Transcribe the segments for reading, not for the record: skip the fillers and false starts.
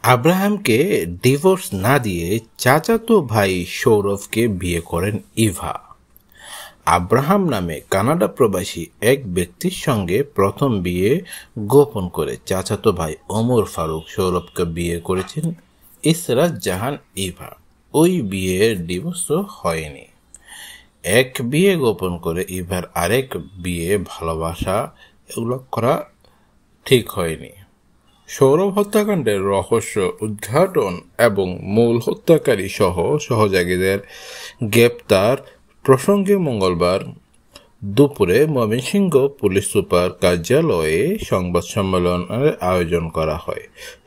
আব্রাহামকে divorce না দিয়ে চাচাতো ভাই সৌরভকে বিয়ে করেন ইভা। আব্রাহাম নামে কানাডা প্রবাসী এক ব্যক্তির সঙ্গে প্রথম বিয়ে গোপন করে চাচাতো ভাই ওমর ফারুক সৌরভকে বিয়ে করেছেন ইসরাত জাহান ইভা। ওই বিয়ের ডিভোর্সও হয়নি। এক বিয়ে গোপন করে ইভার আরেক বিয়ে ভালোবাসা এগুলো করা ঠিক হয়নি। সৌরভ হত্যাকাণ্ডের রহস্য উদ্ঘাটন এবং মূল হত্যাকারী সহ সহযোগীদের গ্রেপ্তার প্রসঙ্গে মঙ্গলবার দুপুরে ময়মনসিংহ পুলিশ সুপার কার্যালয়ে সংবাদ সম্মেলনের আয়োজন করা হয়।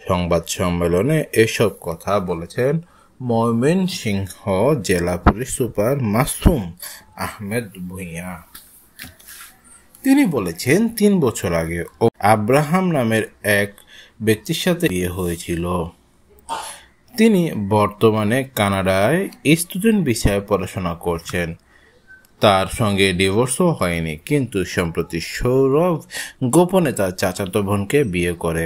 সংবাদ সম্মেলনে এসব কথা বলেছেন ময়মনসিংহ জেলা পুলিশ সুপার মাসুম আহমেদ ভূঁইয়া। তিনি বলেছেন ৩ বছর আগে আব্রাহাম নামের এক ব্যক্তির সাথে বিয়ে হয়েছিল। তিনি বর্তমানে কানাডায় স্টুডেন্ট ভিসায় পড়াশোনা করছেন। তার সঙ্গে ডিভোর্সও হয়নি, কিন্তু সম্প্রতি সৌরভ গোপনে তার চাচাতো বোনকে বিয়ে করে।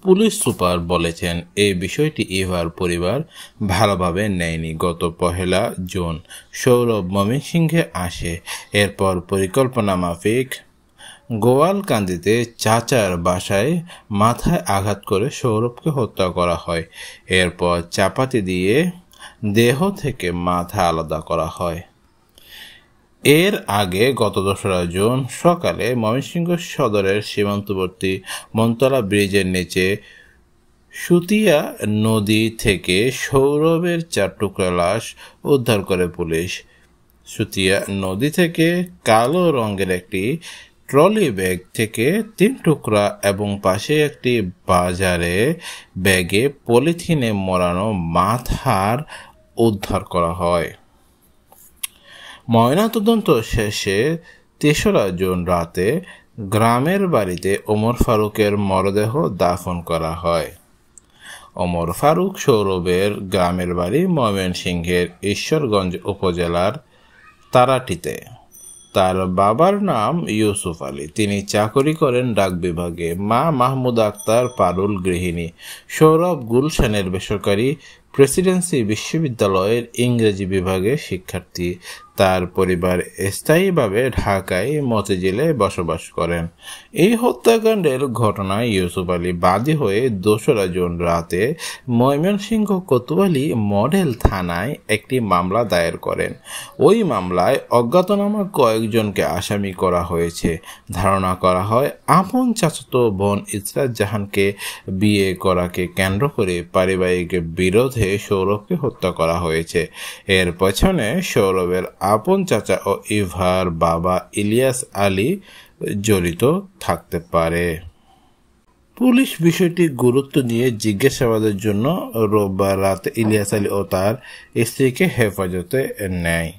পুলিশ সুপার বলেছেন, এই বিষয়টি ইভার পরিবার ভালোভাবে নেয়নি। গত ১ জুন সৌরভ ময়মনসিংহে আসে। এরপর পরিকল্পনা মাফিক গোয়ালকান্দিতে চাচার বাসায় মাথায় আঘাত করে সৌরভকে হত্যা করা হয়। এরপর চাপাতি দিয়ে দেহ থেকে মাথা আলাদা করা হয়। এর আগে গত ২রা জুন সকালে ময়মনসিংহ সদরের সীমান্তবর্তী মনতলা ব্রিজের নিচে সুতিয়া নদী থেকে সৌরভের ৪ টুকরা লাশ উদ্ধার করে পুলিশ। সুতিয়া নদী থেকে কালো রঙের একটি ট্রলি ব্যাগ থেকে ৩ টুকরা এবং পাশে একটি বাজারে ব্যাগে পলিথিনে মোড়ানো মাথার উদ্ধার করা হয়। ময়নাতদন্ত শেষে ৩রা জুন রাতে গ্রামের বাড়িতে ওমর ফারুকের মরদেহ দাফন করা হয়। ওমর ফারুক সৌরভের গ্রামের বাড়ি ময়মনসিংহের ঈশ্বরগঞ্জ উপজেলার তারাটিতে। তার বাবার নাম ইউসুফ আলী। তিনি চাকরি করেন ডাক বিভাগে। মা মাহমুদা আক্তার পারুল গৃহিণী। সৌরভ গুলশানের বেসরকারি প্রেসিডেন্সি বিশ্ববিদ্যালয়ের ইংরেজি বিভাগের শিক্ষার্থী। তার পরিবার স্থায়ীভাবে ঢাকায় মতিঝিলে বসবাস করেন। এই হত্যাকাণ্ডের ঘটনায় ইউসুফ আলী বাদী হয়ে ২রা জুন রাতে ময়মনসিংহ কোতোয়ালি মডেল থানায় একটি মামলা দায়ের করেন। ওই মামলায় অজ্ঞাতনামা কয়েকজনকে আসামি করা হয়েছে। ধারণা করা হয় আপন চাচাতো বোন ইসরাত জাহানকে বিয়ে করাকে কেন্দ্র করে পারিবারিক বিরোধে সৌরভকে হত্যা করা হয়েছে। এর পেছনে সৌরভের আপন চাচা ও ইভার বাবা ইলিয়াস আলী জড়িত থাকতে পারে। পুলিশ বিষয়টি গুরুত্ব নিয়ে জিজ্ঞাসাবাদের জন্য রোববার রাতে ইলিয়াস আলী ও তার স্ত্রীকে হেফাজতে নেয়।